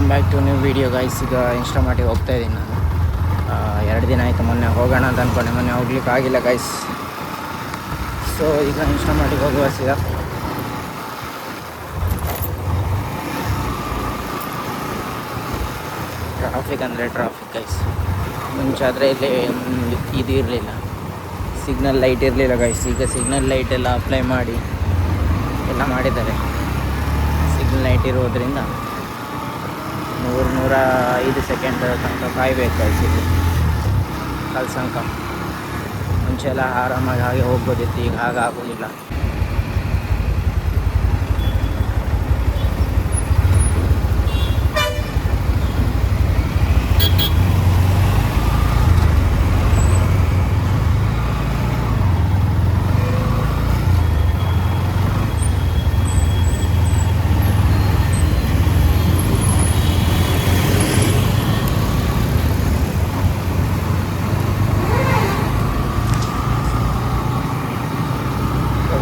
Welcome back to new video guys. ಈಗ ಇನ್ಸ್ಟಾಮಾರ್ಟಿಗೆ ಹೋಗ್ತಾ ಇದ್ದೀನಿ ನಾನು. 2 ದಿನ ಆಯಿತು, ಮೊನ್ನೆ ಹೋಗೋಣ ಅಂತ ಅಂದ್ಕೊಂಡೆ, ಮೊನ್ನೆ ಹೋಗ್ಲಿಕ್ಕೆ ಆಗಿಲ್ಲ ಗೈಸ್. ಸೊ ಈಗ ಇನ್ಸ್ಟಾಮಾರ್ಟಿಗೆ ಹೋಗುವ ಸೀದಾ. ಟ್ರಾಫಿಕ್ ಅಂದರೆ ಟ್ರಾಫಿಕ್ ಗೈಸ್. ಮುಂಚೆ ಆದರೆ ಇಲ್ಲಿ ಇದು ಇರಲಿಲ್ಲ, ಸಿಗ್ನಲ್ ಲೈಟ್ ಇರಲಿಲ್ಲ ಗೈಸ್. ಈಗ ಸಿಗ್ನಲ್ ಲೈಟ್ ಎಲ್ಲ ಅಪ್ಲೈ ಮಾಡಿ ಎಲ್ಲ ಮಾಡಿದ್ದಾರೆ. ಸಿಗ್ನಲ್ ಲೈಟ್ ಇರೋದ್ರಿಂದ 100-105 ಸೆಕೆಂಡ್ ತನಕ ಕಾಯಬೇಕು ಗೈಸ್ ಇಲ್ಲಿ ಕಲ್ಸಂಕ. ಮುಂಚೆ ಎಲ್ಲ ಆರಾಮಾಗಿ ಹಾಗೆ ಹೋಗ್ಬೋದಿತ್ತು, ಈಗ ಹಾಗಾಗೋದಿಲ್ಲ.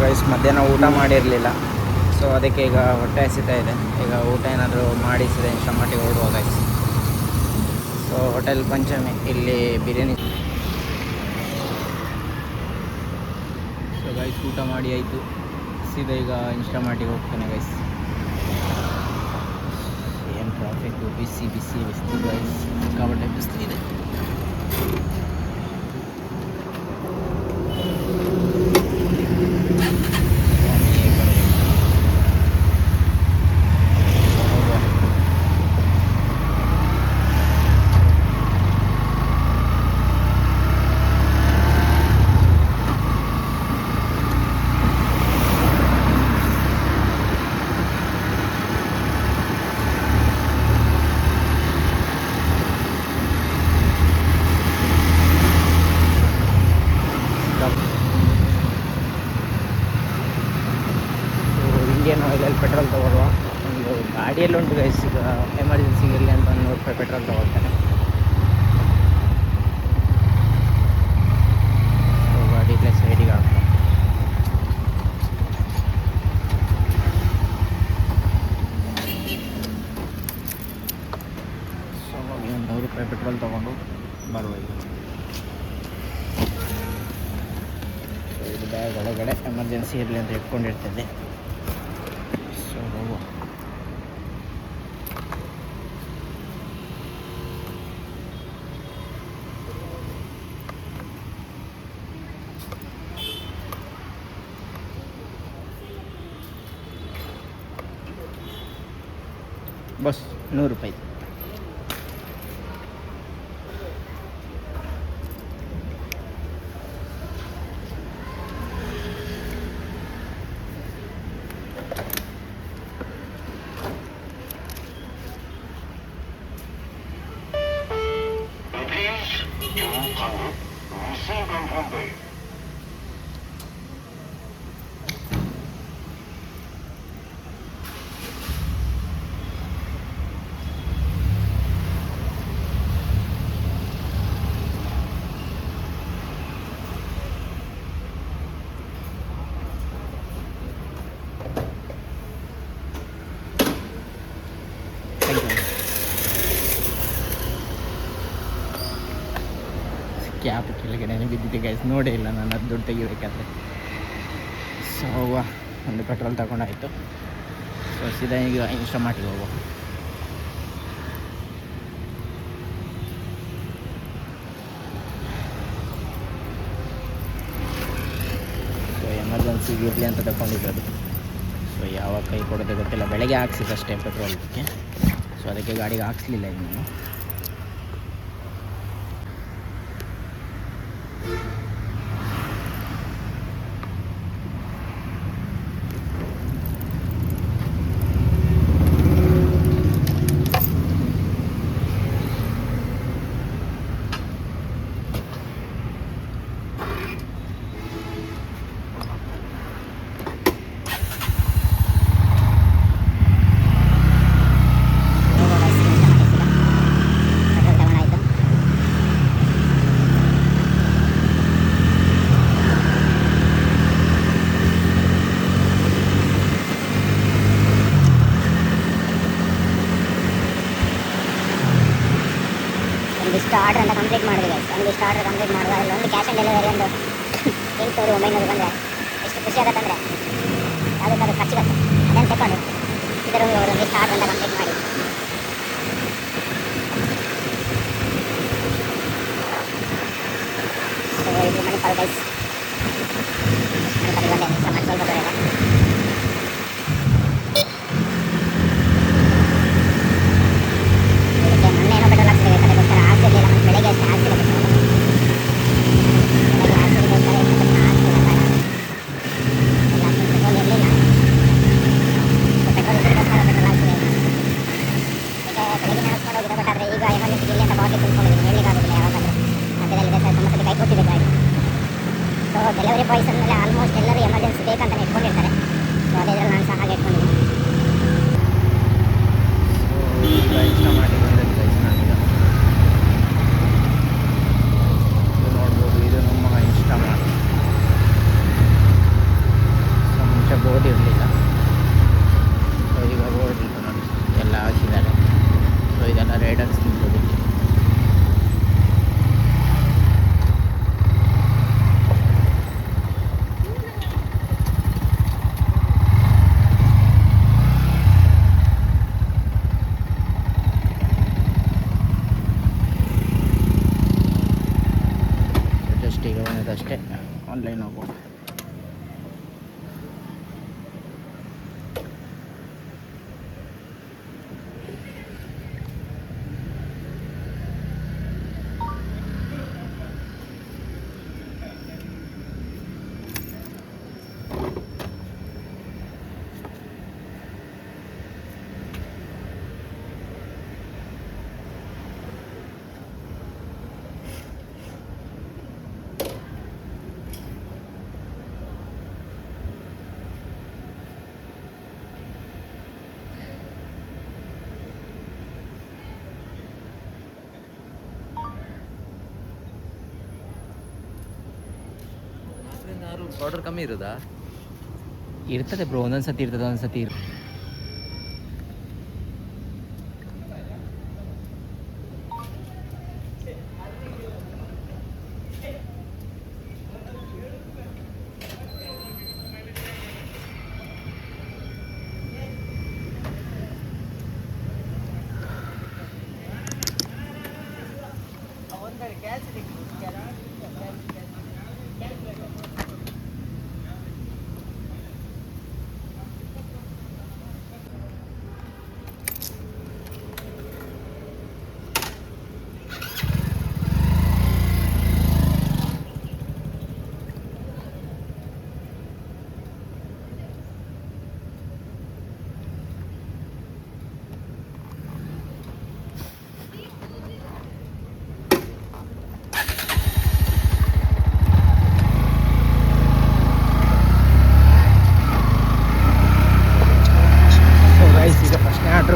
ಗೈಸ್ ಮಧ್ಯಾಹ್ನ ಊಟ ಮಾಡಿರಲಿಲ್ಲ, ಸೊ ಅದಕ್ಕೆ ಈಗ ಹೊಟ್ಟೆ ಹಸಿತಾ ಇದೆ. ಈಗ ಊಟ ಏನಾದರೂ ಮಾಡಿಸಿದೆ ಇನ್ಸ್ಟಾಮಾರ್ಟಿಗೆ ಹೊರಡುವ ಗೈಸ್. ಸೊ ಹೋಟೆಲ್ ಪಂಚಮಿ, ಇಲ್ಲಿ ಬಿರಿಯಾನಿ. ಸೊ ಗೈಸ್ ಊಟ ಮಾಡಿ ಆಯಿತು, ಸೀದಾ ಈಗ ಇನ್ಸ್ಟಾಮಾರ್ಟಿಗೆ ಹೋಗ್ತೇನೆ ಗೈಸ್. ಏನು ಟ್ರಾಫಿಕ್ಕು, ಬಿಸಿ ಬಿಸಿ ಬಿಸ್ತು ಗೈಸ್, ಸಿಕ್ಕಾಪಟ್ಟೆ ಬಿಸ್ತು ಇದೆ. ಇಂಡಿಯನ್ ಆಯಿಲಲ್ಲಿ ಪೆಟ್ರೋಲ್ ತೊಗೊಳ್ಳುವ. ಒಂದು ಗಾಡಿಯಲ್ಲಿ ಉಂಟು ಗೈಸ್, ಈಗ ಎಮರ್ಜೆನ್ಸಿಗೆ ಇರಲಿ ಅಂತ 100 ರೂಪಾಯಿ ಪೆಟ್ರೋಲ್ ತೊಗೊಳ್ತಾನೆ. ಸೊ ಗಾಡಿ ಇಲ್ಲೇ ಸೈಡಿಗೆ ಹಾಕ್ತಾನೆ. ಸೊ ಹೋಗಿ 100 ರೂಪಾಯಿ ಪೆಟ್ರೋಲ್ ತೊಗೊಂಡು ಬರ್ಬೋದು. ಸೊ ಇದು ಬ್ಯಾಗ್ ಒಳಗಡೆ ಎಮರ್ಜೆನ್ಸಿ ಇರಲಿ ಅಂತ ಇಟ್ಕೊಂಡಿರ್ತದೆ. ಸೊ ಹೋಗುವ. ಬಸ್ 100 ರೂಪಾಯಿ. ಕ್ಯಾಪ್ ಕೆಳಗಡೆ ಬಿದ್ದಿದ್ದೆ ಗೈಸ್, ನೋಡೇ ಇಲ್ಲ ನಾನು ಅದು ದುಡ್ಡು ತೆಗಿಬೇಕಾದ್ರೆ. ಸೊ ಹೋಗುವ, ಒಂದು ಪೆಟ್ರೋಲ್ ತಗೊಂಡಾಯಿತು. ಸೊ ಸೀದಾ ಈಗ ಇನ್ಸ್ಟಾಮಾರ್ಟಿಗೆ ಹೋಗುವ. ಸೊ ಎಮರ್ಜೆನ್ಸಿಗೆ ಇರಲಿ ಅಂತ ತಗೊಂಡಿದ್ದು. ಸೊ ಯಾವಾಗ ಕೈ ಕೊಡೋದೇ ಗೊತ್ತಿಲ್ಲ, ಬೆಳಗ್ಗೆ ಹಾಕ್ಸಿದ್ದಷ್ಟೇ ಪೆಟ್ರೋಲ್ಗೆ. ಸೊ ಅದಕ್ಕೆ ಗಾಡಿಗೆ ಹಾಕ್ಸ್ಲಿಲ್ಲ ಇನ್ನು. ಒಂದಿಷ್ಟು ಆರ್ಡ್ರ್ ಅಂತ ಕಂಪ್ಲೀಟ್ ಮಾಡಿದೆ ಗೈಸ್. ಒಂದಿಷ್ಟು ಆರ್ಡ್ರ್ ಕಂಪ್ಲೀಟ್ ಮಾಡುವ ಅಲ್ಲಿ ಒಂದು ಕ್ಯಾಶ್ ಆನ್ ಡೆಲಿವರಿ ಒಂದು 800-900 ಬಂದರೆ ಎಷ್ಟು ಖುಷಿ ಆಗುತ್ತಂದರೆ ಯಾವುದಕ್ಕಾದ್ರೂ ಖರ್ಚಿಗತ್ತೆ ಅದನ್ನು ತಗೊಂಡು ಇದರ ಒಂದಿಷ್ಟು ಆರ್ಡ್ರ್ ಅಂತ ಕಂಪ್ಲೀಟ್ ಮಾಡಿ ಸೊ ಇದು ಮಣಿಪಾಲ್ ಗೈಸ್. ಮಣಿಪಾಲಿಗೆ ಬಂದೆ ಸಮಾಜ ಸ್ವಲ್ಪ ದೂರ ಇದೆ. ಇದಕ್ಕೆ ಮೊನ್ನೆ ಏನೋ ಪೆಟ್ರೋಲ್ ಹಾಕ್ಸಿದೆ ಗೈಸ್, ಅದಕ್ಕೋಸ್ಕರ ಹಾಕ್ಸಿರ್ಲಿಲ್ಲ. ಮತ್ತು ಬೆಳಗ್ಗೆ ಅಷ್ಟೇ ಹಾಕ್ಸಿಲ್ಲ ಪೆಟ್ರೋಲ್. ಬೆಳಗ್ಗೆ ಹಾಕ್ಸಿರ್ಬೇಕಾದ್ರೆ ಹಾಕ್ಸಿಲ್ಲ ಬೇಡ ಎಲ್ಲ ಪೆಟ್ರೋಲ್ ಇರಲಿಲ್ಲ. ಸೊ ಪೆಟ್ರೋಲ್ ಇದಕ್ಕೋಸ್ಕರ ಪೆಟ್ರೋಲ್ ಹಾಕ್ಸಿದೆ. ಈಗ ಬೆಳಗ್ಗೆ ಹಾಕ್ಸ್ಕೊಂಡು ಹೋಗಿದೆ. ಬಟ್ ಆದರೆ ಈಗ ಎಮರ್ಜೆನ್ಸಿ ಇಲ್ಲಿ ಅಂತ ಬಾಟ್ಲಿ ತುಂಬ್ಕೊಂಡಿದ್ದೀನಿ. ಹೇಳಲಿಕ್ಕಾಗೋದಿಲ್ಲ ಯಾವಾಗಾದರೂ ಮಧ್ಯದಲ್ಲಿ ಇದೆ ಸರ್ ಸಮಸ್ಯೆ ಕೈ ಕೊಟ್ಟಿದೆ ಗಾಡಿ. ಸೊ ಡೆಲಿವರಿ ಬಾಯ್ಸ್ ಅಂದಮೇಲೆ ಆಲ್ಮೋಸ್ಟ್ ಎಲ್ಲರೂ ಎಮರ್ಜೆನ್ಸಿ ಬೇಕಂತ ಇಟ್ಕೊಂಡಿರ್ತಾರೆ. ಸೊ ಅದೇ ಇದರಲ್ಲಿ ನಾನು ಸಹ ಹಾಗೆ ಇಟ್ಕೊಂಡಿದ್ದೀನಿ. ಈಗ ಇಷ್ಟ ಮಾಡಿ ಬಂದದ್ದು ಗೈಸ್ ನಾನೀಗ ಇದು ನೋಡ್ಬೋದು. ಇದು ನಮ್ಮ ಇನ್ಸ್ಟಾಮಾರ್ಟ್. ಸೊ ಮುಂಚೆ ಬೋರ್ಡ್ ಇರಲಿಲ್ಲ, ಸೊ ಈಗ ಬೋರ್ಡ್ ಇತ್ತು ನೋಡಿ ಎಲ್ಲ ಹಾಕಿದ್ದಾರೆ. ಸೊ ಇದೆಲ್ಲ ರೈಡರ್ಸ್ ತಿನ್ಬೋದು ಇಲ್ಲಿ. ಜಸ್ಟ್ ಈಗ ಬಂದದಷ್ಟೇ ಆನ್ಲೈನ್ ಹೋಗೋದು. ಆರ್ಡರ್ ಕಮ್ಮಿ ಇರೋದಾ? ಇರ್ತದೆ ಬ್ರೋ, ಒಂದೊಂದು ಸತಿ ಇರ್ತದೆ, ಒಂದೊಂದು ಸತಿ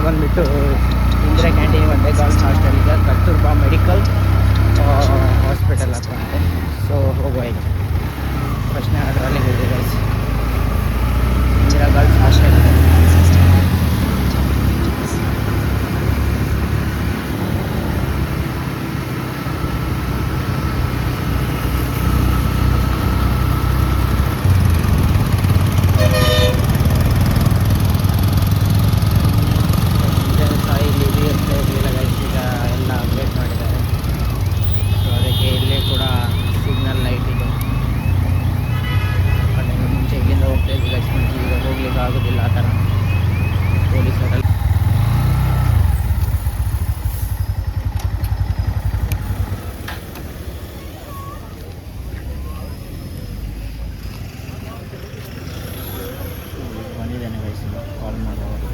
ಬಂದುಬಿಟ್ಟು ಇಂದಿರಾ ಕ್ಯಾಂಟೀನ್ ಬಂದೆ. ಗರ್ಲ್ಸ್ ಹಾಸ್ಟೆಲ್ ಈಗ ಕಸ್ತೂರ್ಬಾ ಮೆಡಿಕಲ್ ಹಾಸ್ಪಿಟಲ್ ಹತ್ರ ಅಂತೆ. ಸೊ ಹೋಗುವ ಈಗ ಫಸ್ಟ್ನೇ ಆರ್ಡ್ರಲ್ಲಿ ಹೋಗಿದೆ ಗೈಸ್. ಇಂದಿರಾ ಗರ್ಲ್ಸ್ ಹಾಸ್ಟೆಲ್ ಆಗೋದಿಲ್ಲ ಆ ಥರ ಪೊಲೀಸರಲ್ಲಿ. ಬಂದಿದ್ದೇನೆ ಗೈಸ್, ಕಾಲ್ ಮಾಡೋದು.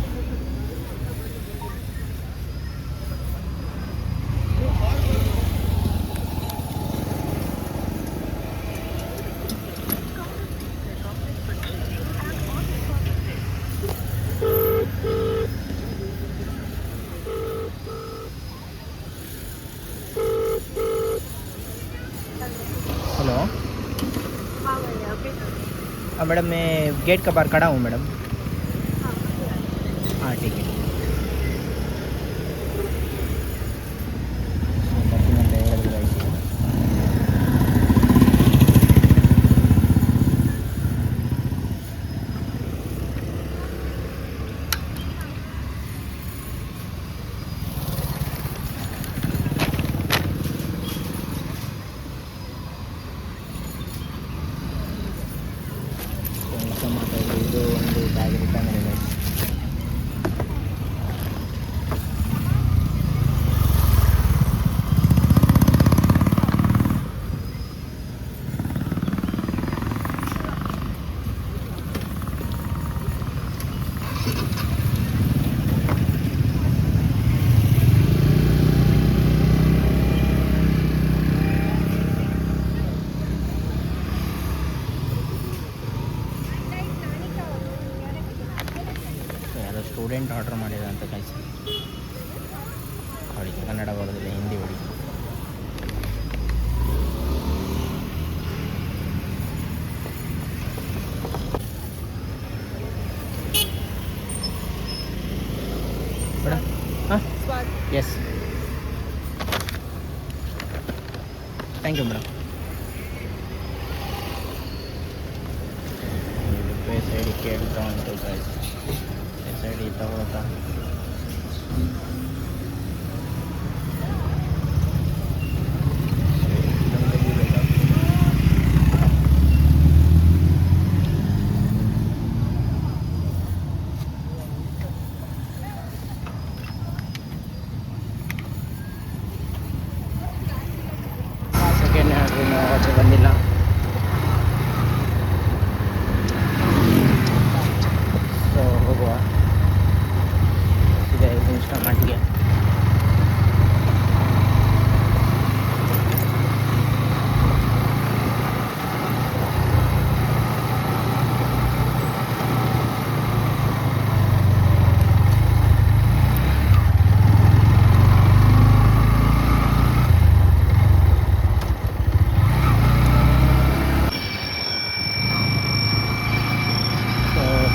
हेलो हाँ मैडम, मैं गेट के बाहर खड़ा हूँ मैडम. हाँ ठीक है. ಆರ್ಡ್ರ್ ಮಾಡಿದ ಅಂತ ಕಾಯಿಸಿ ಅವಳಿಗೆ ಕನ್ನಡ ಬರೋದಿಲ್ಲ, ಹಿಂದಿ ಹೊಡಿ. ಹಾಂ yes, thank you madam. Face I D ಕೇಳ್ತಾ ಉಂಟು ಗೈಸ್. ಫೇಸ್ ಐ ಡಿ ತಗೊಳ್ತಾ ಸೆಕೆಂಡ್ ಹ್ಯಾಂಡ್ ಆಚೆ ಬಂದಿಲ್ಲ. ಸೊ ಹೋಗುವ ಸೀದಾ ಇನ್ಸ್ಟಾಮಾರ್ಟ್ಗೆ.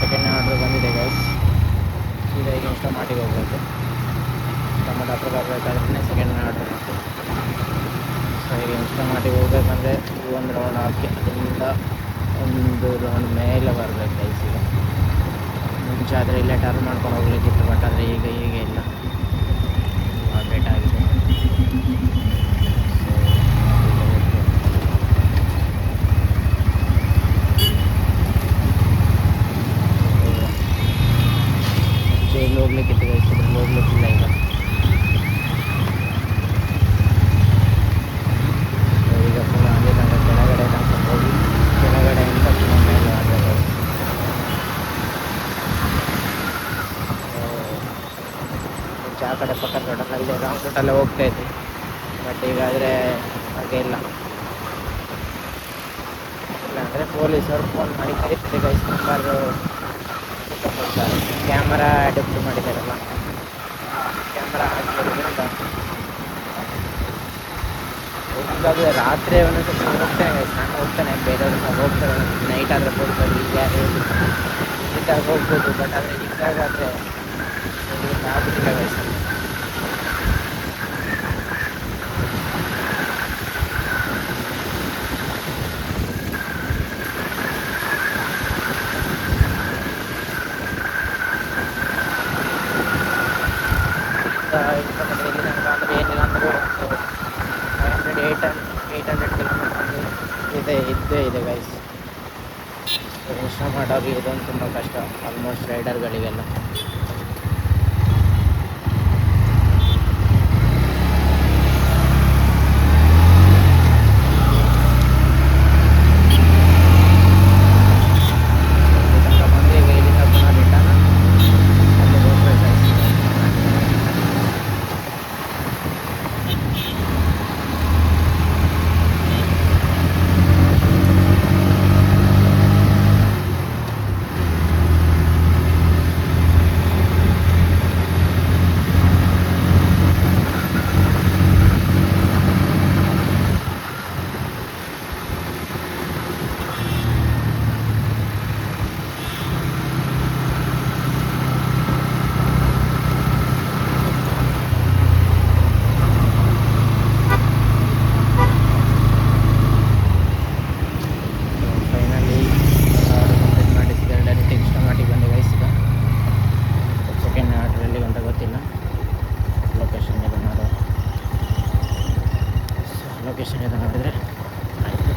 ಸೆಕೆಂಡ್ ಆರ್ಡ್ರ್ ಬಂದಿದೆ ಗೈಸ್. ಸೀದಾ ಈಗ ಇನ್ಸ್ಟಾಮಾರ್ಟಿಗೆ ಹೋಗ್ಬೇಕು. ಟೊಮೊಟೊ ಹತ್ರ ಬರಬೇಕಾದ್ರೆ ಸೆಕೆಂಡ್ ಆರ್ಡ್ರ್ ಬಂತು. ಸೊ ಈಗ ಇನ್ಸ್ಟಾಮಾರ್ಟಿಗೆ ಹೋಗ್ಬೇಕಂದ್ರೆ ಒಂದು ರೌಂಡ್ ಹಾಕಿ ಅದರಿಂದ ಒಂದು ರೌಂಡ್ ಮೇಲೆ ಬರಬೇಕು ಗೈಸ್. ಈಗ ಮುಂಚೆ ಆದರೆ ಇಲ್ಲೇ ಟರ್ನ್ ಮಾಡ್ಕೊಂಡು ಹೋಗ್ಲಿಕ್ಕಿತ್ತು, ಬಟ್ ಆದರೆ ಈಗ ಇಲ್ಲ, ಅಪ್ಡೇಟ್ ಆಗಿದೆ. ಇಲ್ಲಿ ಹೋಗ್ಲಿಕ್ಕಿತ್ತು ಗೈಸ್, ಇದ್ರಲ್ಲಿ ಹೋಗ್ಲಿಕ್ಕಿಲ್ಲ ಈಗ. ಈಗ ಪುನಃ ಅಲ್ಲಿ ತನಕ ಕೆಳಗಡೆ ತನಕ ಹೋಗಿ ಕೆಳಗಡೆಯಿಂದ ಪುನಃ ಮೇಲೆ ಆಗಬೇಕು. ಮುಂಚೆ ಆ ಕಡೆ ಪಕ್ಕದ ರೋಡಲ್ಲಿ ರಾಂಗ್ ರೂಟಲ್ಲೇ ಹೋಗ್ತಾ ಇದ್ವಿ, ಬಟ್ ಈಗಾದರೆ ಹಾಗೆ ಇಲ್ಲ. ಇಲ್ಲಾಂದರೆ ಪೊಲೀಸರು ಫೋನ್ ಮಾಡಿ ಕರೀತಿದ್ದೆ ಗೈಸ್, ನಂಬರು ಕೊಡ್ತಾರೆ. ಕ್ಯಾಮರಾ ಅಡಾಪ್ಟ್ ಮಾಡಿದ್ದಾರಲ್ಲ, ಕ್ಯಾಮರಾ ಹಾಕಿರೋದ್ರಿಂದ ಹೋಗ್ಬೇಕಾದ್ರೆ ರಾತ್ರಿ ಒಂದೊಂದು ಸ್ವಲ್ಪ ಹೋಗ್ತೇನೆ ಗೈಸ್. ನಾನು ಹೋಗ್ತೇನೆ, ಬೇರೆಯವರು ಸಹ ಹೋಗ್ತಾರೆ. ನೈಟ್ ಆದರೆ ಹೋಗ್ತಾರೆ, ಈಗ ಯಾರು ಇದ್ದಾಗ ಹೋಗ್ಬೋದು, ಬಟ್ ಆದರೆ ಇದ್ದಾಗಾದರೆ ಆಗೋದಿಲ್ಲ ಗೈಸ್. ಇಲ್ಲಿ ತನಕ ಅಂದರೆ ಏನಿಲ್ಲ ಅಂದರೂ ಒಂದು 800 ಕಿಲೋಮೀಟರ್ ಇದ್ದೇ ಇದೆ ಗೈಸ್. ಇನ್ಸ್ಟಾಮಾರ್ಟ್ ಆಗಿ ಇದೊಂದು ತುಂಬ ಕಷ್ಟ ಆಲ್ಮೋಸ್ಟ್ ರೈಡರ್ಗಳಿಗೆಲ್ಲ. ಬಂದು ಈಗ ಇಲ್ಲಿಂದ ಪುನಃ ರಿಟರ್ನ್ ಅಲ್ಲಿ ಹೋಗ್ಬೇಕು ಗೈಸ್. ಫೈನಲಿ ಆರ್ಡರ್ ಕಂಪ್ಲೀಟ್ ಮಾಡಿಸಿದ್ದಾರೆ. ಡೈರೆಕ್ಟ್ ಇನ್ಸ್ಟಾಮಾರ್ಟಿಗೆ ಬಂದೆ ಗೈಸ್. ಈಗ ಸೆಕೆಂಡ್ ಆರ್ಡರ್ ಎಲ್ಲಿಗೆ ಅಂತ ಗೊತ್ತಿಲ್ಲ, ಲೊಕೇಶನ್ ಇದು ಮಾಡೋ ಲೊಕೇಶನ್ ಇದು ಮಾಡಿದರೆ ಆಯಿತು.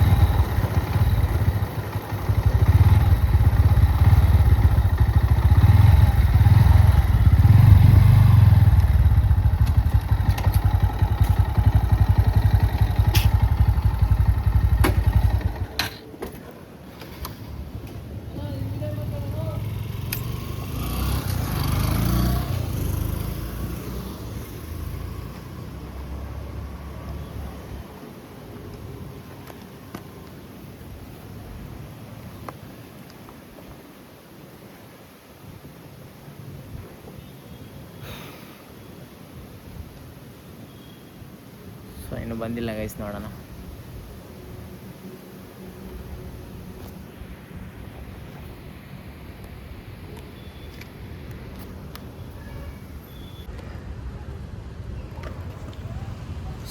ಇನ್ನು ಬಂದಿಲ್ಲ ಗೈಸ್, ನೋಡೋಣ.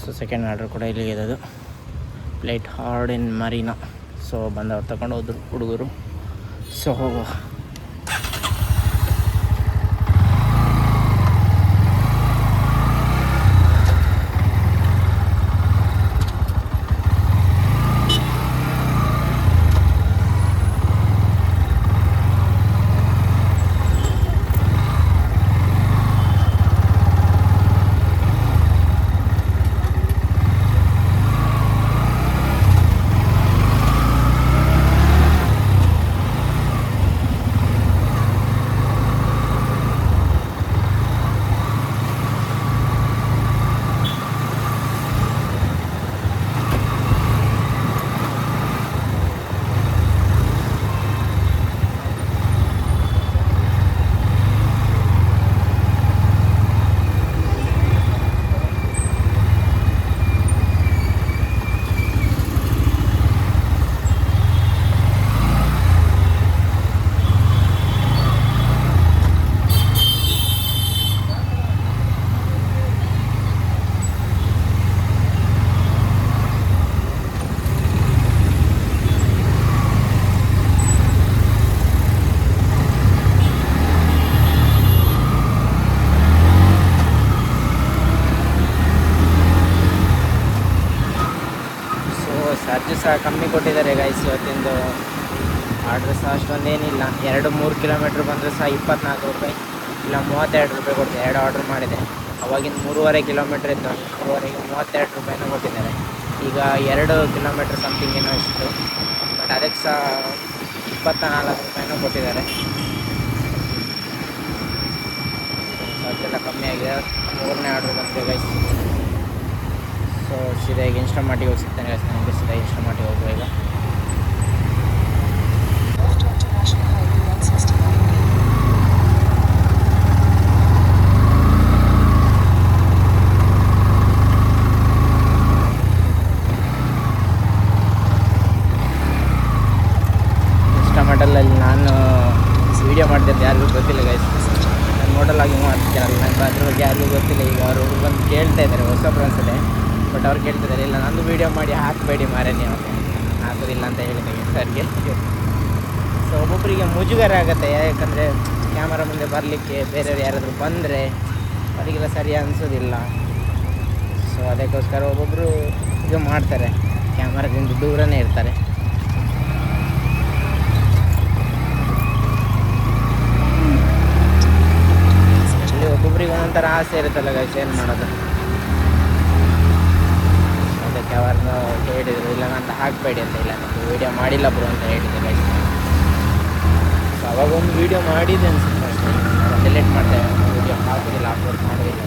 ಸೊ ಸೆಕೆಂಡ್ ಆರ್ಡರ್ ಕೂಡ ಇಲ್ಲಿಗೆ ಇರೋದು, ಪ್ಲೇಟ್ ಹಾರ್ಡ್ ಇನ್ ಮರೀನಾ. ಸೊ ಬಂದವ್ರು ತಗೊಂಡು ಹೋದ್ರು ಹುಡುಗರು. ಸೊ ಚಾರ್ಜ್ ಸಹ ಕಮ್ಮಿ ಕೊಟ್ಟಿದ್ದಾರೆ ಗೈಸ್. ಇವತ್ತಿಂದು ಆರ್ಡ್ರ್ ಸಹ ಅಷ್ಟೊಂದೇನಿಲ್ಲ. 2-3 ಕಿಲೋಮೀಟ್ರ್ ಬಂದರೆ ಸಹ 24 ರೂಪಾಯಿ ಇಲ್ಲ 32 ರೂಪಾಯಿ ಕೊಡ್ತೀವಿ. 2 ಆರ್ಡ್ರ್ ಮಾಡಿದೆ. ಅವಾಗಿನ 3.5 ಕಿಲೋಮೀಟ್ರ್ ಇತ್ತು, 3.5ಗೆ 32 ರೂಪಾಯಿನೂ ಕೊಟ್ಟಿದ್ದಾರೆ. ಈಗ 2 ಕಿಲೋಮೀಟ್ರ್ ಸಮಥಿಂಗ್ ಏನೋ ಇಷ್ಟು, ಬಟ್ ಅದಕ್ಕೆ ಸಹ 24 ರೂಪಾಯಿನೂ ಕೊಟ್ಟಿದ್ದಾರೆ. ಚಾರ್ಜೆಲ್ಲ ಕಮ್ಮಿ ಆಗಿದೆ. 3ನೇ ಆರ್ಡ್ರ್ ಬಂದಿದೆ ಗೈಸ್. ಸೊ ಸೀದಾಗಿ ಇನ್ಸ್ಟಾಮಾರ್ಟಿಗೆ ಹೋಗಿ ಸಿಗ್ತಾನೆ ಗೈಸ್. ನನಗೆ ಸೀದಾ ಇನ್ಸ್ಟಾಮಾರ್ಟಿಗೆ ಹೋಗುವ ಈಗ. ಇನ್ಸ್ಟಾಮಾರ್ಟಲ್ಲಿ ನಾನು ವೀಡಿಯೋ ಮಾಡ್ತಿದ್ದೆ, ಯಾರಿಗೂ ಗೊತ್ತಿಲ್ಲ ಗೈಸ್. ನಾನು ನೋಡಲಾಗಿ ಮಾಡ್ತಿದ್ದಾರಲ್ಲ, ನನಗೆ ಅದ್ರ ಬಗ್ಗೆ ಯಾರಿಗೂ ಗೊತ್ತಿಲ್ಲ. ಈಗ ಅವರು ಬಂದು ಕೇಳ್ತಾ ಇದ್ದಾರೆ, ಹೊಸಬ್ರು ಅನ್ಸುತ್ತೆ. ಬಟ್ ಅವ್ರು ಕೇಳ್ತಿದ್ದಾರೆ, ಇಲ್ಲ ನಂದು ವೀಡಿಯೋ ಮಾಡಿ ಹಾಕಬೇಡಿ ಮಾರೇ, ನೀವು ಹಾಕೋದಿಲ್ಲ ಅಂತ ಹೇಳಿದೆ ಸರ್ಗೆ. ಸೊ ಒಬ್ಬೊಬ್ಬರಿಗೆ ಮುಜುಗರ ಆಗುತ್ತೆ, ಯಾಕಂದರೆ ಕ್ಯಾಮರಾ ಮುಂದೆ ಬರಲಿಕ್ಕೆ ಬೇರೆಯವ್ರು ಯಾರಾದರೂ ಬಂದರೆ ಅವರಿಗೆಲ್ಲ ಸರಿ ಅನಿಸೋದಿಲ್ಲ. ಸೊ ಅದಕ್ಕೋಸ್ಕರ ಒಬ್ಬೊಬ್ಬರು ಇದು ಮಾಡ್ತಾರೆ, ಕ್ಯಾಮರಾದಿಂದ ದೂರನೇ ಇರ್ತಾರೆ. ಇಲ್ಲಿ ಒಬ್ಬೊಬ್ರಿಗೆ ಒಂದೊಂಥರ ಆಸೆ ಇರುತ್ತಲ್ಲ ಗೈಸ್, ಏನು ಮಾಡೋದು. ಅದಕ್ಕೆ ಅವ್ರನ್ನ ಹೇಳಿದರು, ಇಲ್ಲ ನಾನು ಹಾಕಬೇಡಿ ಅಂತ. ಇಲ್ಲ ನಾನು ವೀಡಿಯೋ ಮಾಡಿಲ್ಲ ಬ್ರೋ ಅಂತ ಹೇಳಿದ್ದೆ ಗೈಸ್. ಸೊ ಅವಾಗ ಒಂದು ವೀಡಿಯೋ ಮಾಡಿದೆ ಅನ್ಸುತ್ತೆ ಅಷ್ಟೇ, ಡಿಲೀಟ್ ಮಾಡ್ತೇವೆ, ವೀಡಿಯೋ ಹಾಕೋದಿಲ್ಲ, ಅಪ್ಲೋಡ್ ಮಾಡೋದಿಲ್ಲ.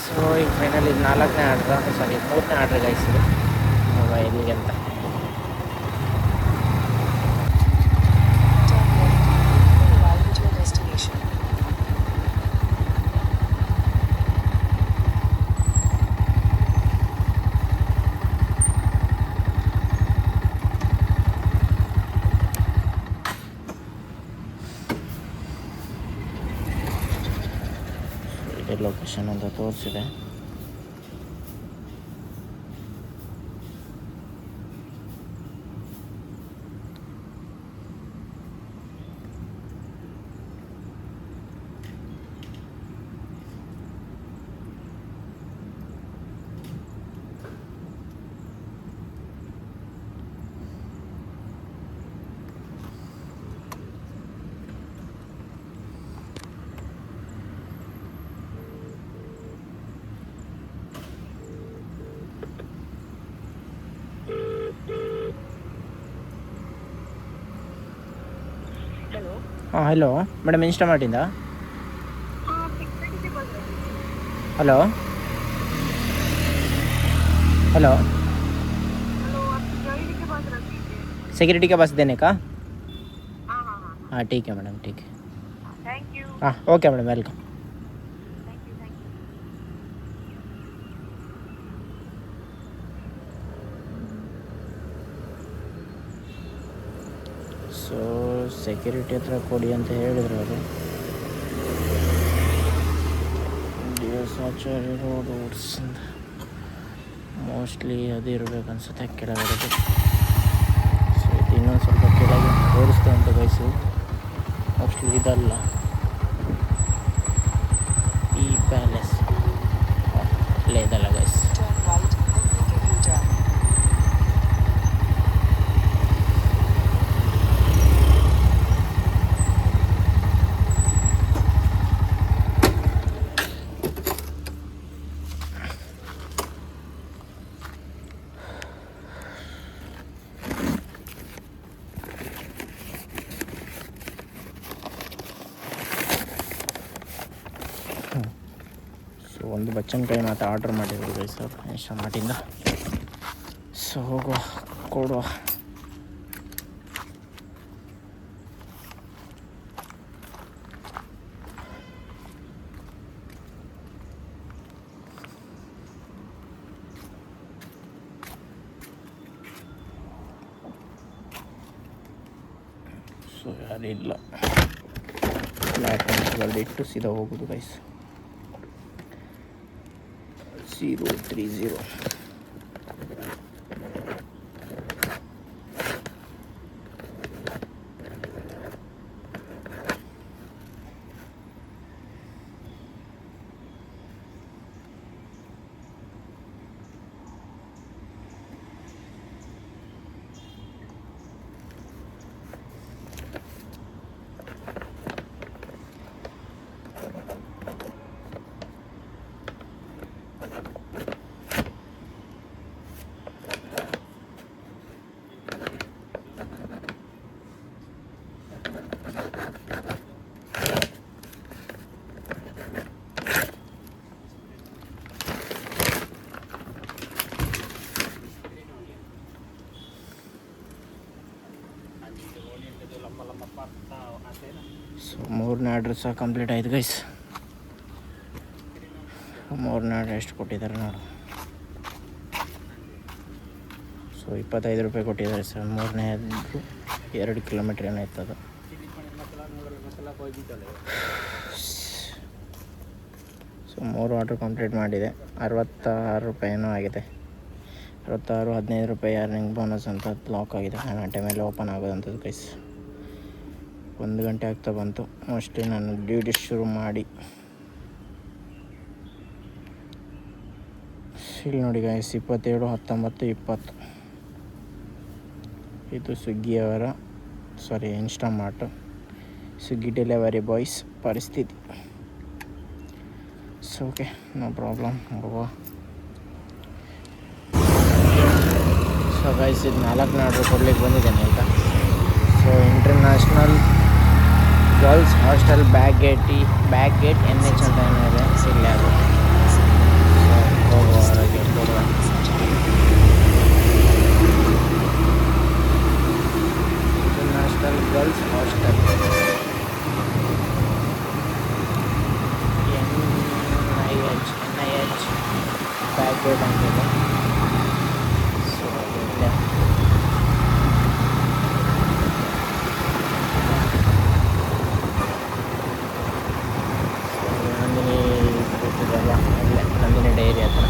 ಸೊ ಈಗ ಫೈನಲಿ 4ನೇ ಆರ್ಡ್ರ್, ಸಾರಿ 3ನೇ ಆರ್ಡ್ರ್ ಗೈಸ್ ಇದು ಮೊಬೈಲಿಗೆ ಅಂತ. ಲೊಕೇಶನ್ ಅಂತ ತೋರಿಸಿದೆ. ಹಾಂ ಹಲೋ ಮೇಡಮ್, ಇನ್ಸ್ಟಾಮಾರ್ಟಿಂದ. ಹಲೋ ಹಲೋ, सिक्योरिटी के पास देने का? हाँ ठीक है मैडम, ठीक है. हाँ ओके मैडम, वेलकम. ಸೆಕ್ಯೂರಿಟಿ ಹತ್ರ ಕೊಡಿ ಅಂತ ಹೇಳಿದ್ರು ಅವರು. ಆಚಾರ್ಯ ರೋಡ್ ಓಟ್ಸ್ ಮೋಸ್ಟ್ಲಿ ಅದು ಇರಬೇಕು ಅನ್ಸುತ್ತೆ ಕೆಳಗಡೆ. ಸೊ ಇದು ಇನ್ನೊಂದು ಸ್ವಲ್ಪ ಕೆಳಗೆ ತೋರಿಸ್ತಾ ಉಂಟು ಗೈಸು. ಮೋಸ್ಟ್ಲಿ ಇದಲ್ಲ ಈ ಪ್ಯಾಲೇಸ್, ಅಲ್ಲೇ ಇದಲ್ಲ ಗೈಸ್. ಸೊ ಒಂದು ಬಚ್ಚನ್ಕಾಯಿ ಮಾತ್ರ ಆರ್ಡ್ರ್ ಮಾಡಿದ್ರು ಗೈಸ್ ಅವರು ಇನ್ಸ್ಟಾಮಾರ್ಟಿಂದ. ಸೊ ಹೋಗುವ ಕೊಡುವ. ಸೊ ಯಾರಿಲ್ಲ, ಫ್ಲ್ಯಾಟ್ ಇಟ್ಟು ಸೀದಾ ಹೋಗೋದು ಗೈಸ್. 030. ಸೊ ಮೂರನೇ ಆರ್ಡ್ರ್ ಸಹ ಕಂಪ್ಲೀಟ್ ಆಯ್ತು ಗೈಸ್. ಮೂರನೇ ಆರ್ಡ್ರ್ ಎಷ್ಟು ಕೊಟ್ಟಿದ್ದಾರೆ ನೋಡು. ಸೊ 25 ರೂಪಾಯಿ ಕೊಟ್ಟಿದ್ದಾರೆ ಸರ್. ಮೂರನೇ 2 ಕಿಲೋಮೀಟ್ರ್ ಏನಾಯ್ತು ಅದು. ಸೊ 3 ಆರ್ಡ್ರ್ ಕಂಪ್ಲೀಟ್ ಮಾಡಿದೆ. 66 ರೂಪಾಯಿನೂ ಆಗಿದೆ. 66, 15 ರೂಪಾಯಿ ಅರ್ನಿಂಗ್ ಬೋನಸ್ ಅಂತ ಲಾಕ್ ಆಗಿದೆ. 9 ಗಂಟೆ ಮೇಲೆ ಓಪನ್ ಆಗೋದಂಥದ್ದು ಗೈಸ್. 1 ಗಂಟೆ ಆಗ್ತಾ ಬಂತು. ಮೋಸ್ಟ್ಲಿ ನಾನು ಡ್ಯೂಟಿ ಶುರು ಮಾಡಿ ಇಲ್ಲಿ ನೋಡಿ ಗೈಸ್ 27, 19, 20. ಇದು ಸ್ವಿಗ್ಗಿಯವರ ಇನ್ಸ್ಟಾಮಾರ್ಟ್ ಸ್ವಿಗ್ಗಿ ಡೆಲಿವರಿ ಬಾಯ್ಸ್ ಪರಿಸ್ಥಿತಿ. So okay, no problem. ಹೋಗುವ. ಸೊ ಗೈಸ್ ಇದು 4ನೇ ಆರ್ಡ್ರ್ ಕೊಡ್ಲಿಕ್ಕೆ ಬಂದಿದ್ದೇನೆ ಈಗ. So international girls hostel back gate NH ಅಂತ ಏನಿದೆ ಇಲ್ಲೇ ಅದು. ಸೊ ಹೋಗುವ ಹೊರಗೆ ಕೊಡುವ. International girls hostel NIH back gate ಅಂತಿದೆ. ಸೊ ಇಲ್ಲೇ ನಂದಿನಿ ಡೈರಿ ಹತ್ರ.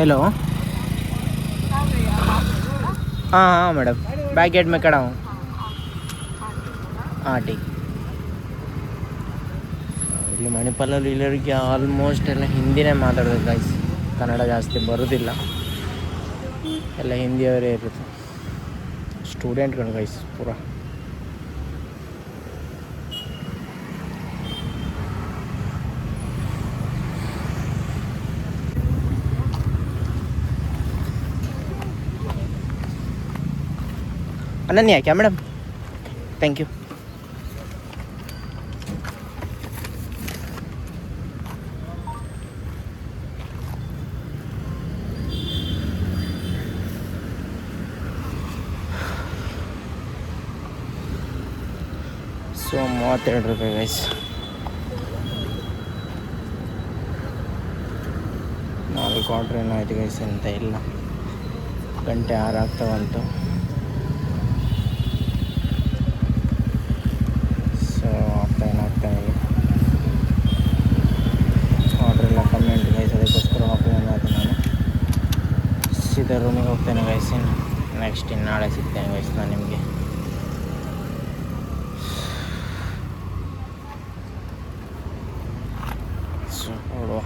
हेलो. हाँ मैडम, बैक गेट में खड़ा हूँ. हाँ ठीक. ಇಲ್ಲಿ ಮಣಿಪಾಲಲ್ಲಿ ಇಲ್ಲರಿಗೆ ಆಲ್ಮೋಸ್ಟ್ ಎಲ್ಲ ಹಿಂದಿನೇ ಮಾತಾಡೋದು ಗೈಸ್. ಕನ್ನಡ ಜಾಸ್ತಿ ಬರೋದಿಲ್ಲ, ಎಲ್ಲ ಹಿಂದಿಯವರೇ ಇರುತ್ತೆ. ಸ್ಟೂಡೆಂಟ್ಗಳು ಗೈಸ್ ಪೂರ. ಅನನ್ಯ ಕ್ಯಾ ಮೇಡಮ್ ಥ್ಯಾಂಕ್ ಯು. ಸೊ 32 ರೂಪಾಯಿ ಗೈಸ್. 4 ಆರ್ಡ್ರ್ ಏನೋ ಆಯ್ತು ಗೈಸ್, ಅಂತ ಇಲ್ಲ. ಗಂಟೆ 6 ಆಗ್ತಾ ಬಂತು. ಸೊ ಏನಾಗ್ತಾನೆ ಆರ್ಡ್ರ್ ಎಲ್ಲ ಕಮ್ಮಿ ಉಂಟು ಗೈಸ್, ಅದಕ್ಕೋಸ್ಕರ ಆಫ್ಲೈನ್ ಆಯಿತು. ನಾನು ಸೀದಾ ರೂಮಿಗೆ ಹೋಗ್ತೇನೆ ಗೈಸ್. ನೆಕ್ಸ್ಟ್ ಇನ್ನು ನಾಳೆ ಸಿಗ್ತೇನೆ ಗೈಸ್ ನಾನು ನಿಮಗೆ. ಸೊ ನೋಡುವ.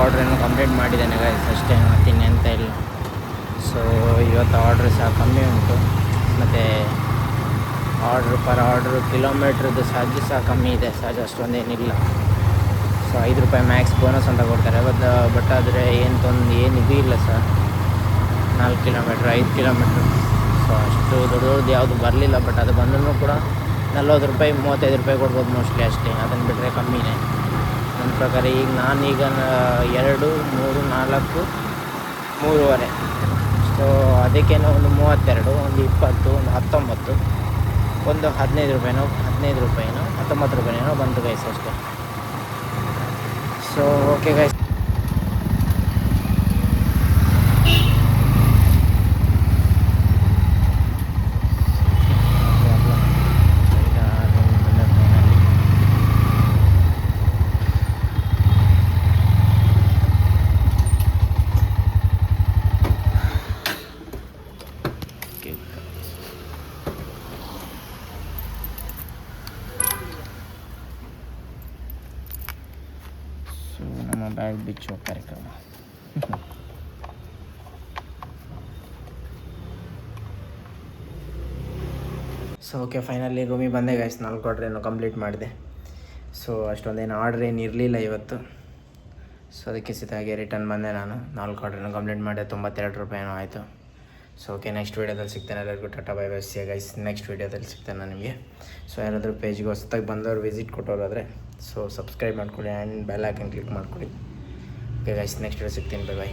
ಆರ್ಡ್ರನ್ನು ಕಂಪ್ಲೀಟ್ ಮಾಡಿದ್ದೇನೆ ಗೈಸ್ ಅಷ್ಟೇ, ಮತ್ತು ಇನ್ನೆಂತ ಇಲ್ಲ. ಸೊ ಇವತ್ತು ಆರ್ಡ್ರ್ ಸಹ ಕಮ್ಮಿ ಉಂಟು, ಮತ್ತು ಆರ್ಡ್ರ್ ಕಿಲೋಮೀಟ್ರದ್ದು ಚಾರ್ಜ್ ಸಹ ಕಮ್ಮಿ ಇದೆ, ಚಾರ್ಜ್ ಅಷ್ಟೊಂದೇನಿಲ್ಲ. ಸೊ 5 ರೂಪಾಯಿ ಮ್ಯಾಕ್ಸ್ ಬೋನಸ್ ಅಂತ ಕೊಡ್ತಾರೆ. ಬಟ್ ಆದರೆ ಏನಿದು ಇಲ್ಲ ಸರ್. 4 ಕಿಲೋಮೀಟ್ರ್ 5 ಕಿಲೋಮೀಟ್ರ್ ಸೊ ಅಷ್ಟು ದೊಡ್ಡದು ಯಾವುದು ಬರಲಿಲ್ಲ. ಬಟ್ ಅದು ಬಂದರೂ ಕೂಡ 40 ರೂಪಾಯಿ 35 ರೂಪಾಯಿ ಕೊಡ್ಬೋದು ಮೋಸ್ಟ್ಲಿ ಅಷ್ಟೇ. ಅದನ್ನು ಬಿಟ್ಟರೆ ಕಮ್ಮಿನೇ ನನ್ನ ಪ್ರಕಾರ. ಈಗ ನಾನೀಗ 2, 3, 4, 3.5. ಸೊ ಅದಕ್ಕೇನೋ ಒಂದು 32, ಒಂದು 20, ಒಂದು 19, ಒಂದು 15 ರೂಪಾಯಿನೋ 19 ರೂಪಾಯಿನೋ ಬಂತು ಗೈಸ್ ಅಷ್ಟೇ. So okay guys. ಸೊ ನಮ್ಮ ಬ್ಯಾಗ್ ಬಿಚ್ಚುವ ಕಾರ್ಯಕ್ರಮ. ಸೊ ಓಕೆ, ಫೈನಲಿ ರೂಮಿಗೆ ಬಂದೆ ಗೈಸ್. 4 ಆರ್ಡ್ರ್ ಏನೋ ಕಂಪ್ಲೀಟ್ ಮಾಡಿದೆ. ಸೊ ಅಷ್ಟೊಂದೇನು ಆರ್ಡ್ರ್ ಏನು ಇರಲಿಲ್ಲ ಇವತ್ತು. ಸೊ ಅದಕ್ಕೆ ಸಿದ್ಧಾಗಿ ರಿಟರ್ನ್ ಬಂದೆ ನಾನು. 4 ಆರ್ಡ್ರನ್ನು ಕಂಪ್ಲೀಟ್ ಮಾಡಿದೆ. 92 ರೂಪಾಯಿ ಏನೋ ಆಯಿತು. ಸೊ ಓಕೆ, ನೆಕ್ಸ್ಟ್ ವೀಡಿಯೋದಲ್ಲಿ ಸಿಗ್ತೇನೆ. ಎಲ್ಲರಿಗೂ tata bye bye, C guys. Next ವೀಡಿಯೋದಲ್ಲಿ ಸಿಗ್ತೇನೆ ನಾನು ನಿಮಗೆ. ಸೊ ಯಾರಾದರೂ ಪೇಜ್ಗೆ ಹೊಸದಾಗಿ ಬಂದವರು ವಿಸಿಟ್ ಕೊಟ್ಟೋರಾದರೆ ಸೊ ಸಬ್ಸ್ಕ್ರೈಬ್ ಮಾಡ್ಕೊಳ್ಳಿ ಆ್ಯಂಡ್ ಬೆಲ್ ಐಕನ್ ಕ್ಲಿಕ್ ಮಾಡ್ಕೊಳ್ಳಿ. ಓಕೆ ಗೈಸ್, ನೆಕ್ಸ್ಟ್ ವೀಡಿಯೋ ಸಿಗ್ತೀನಿ. Bye bye.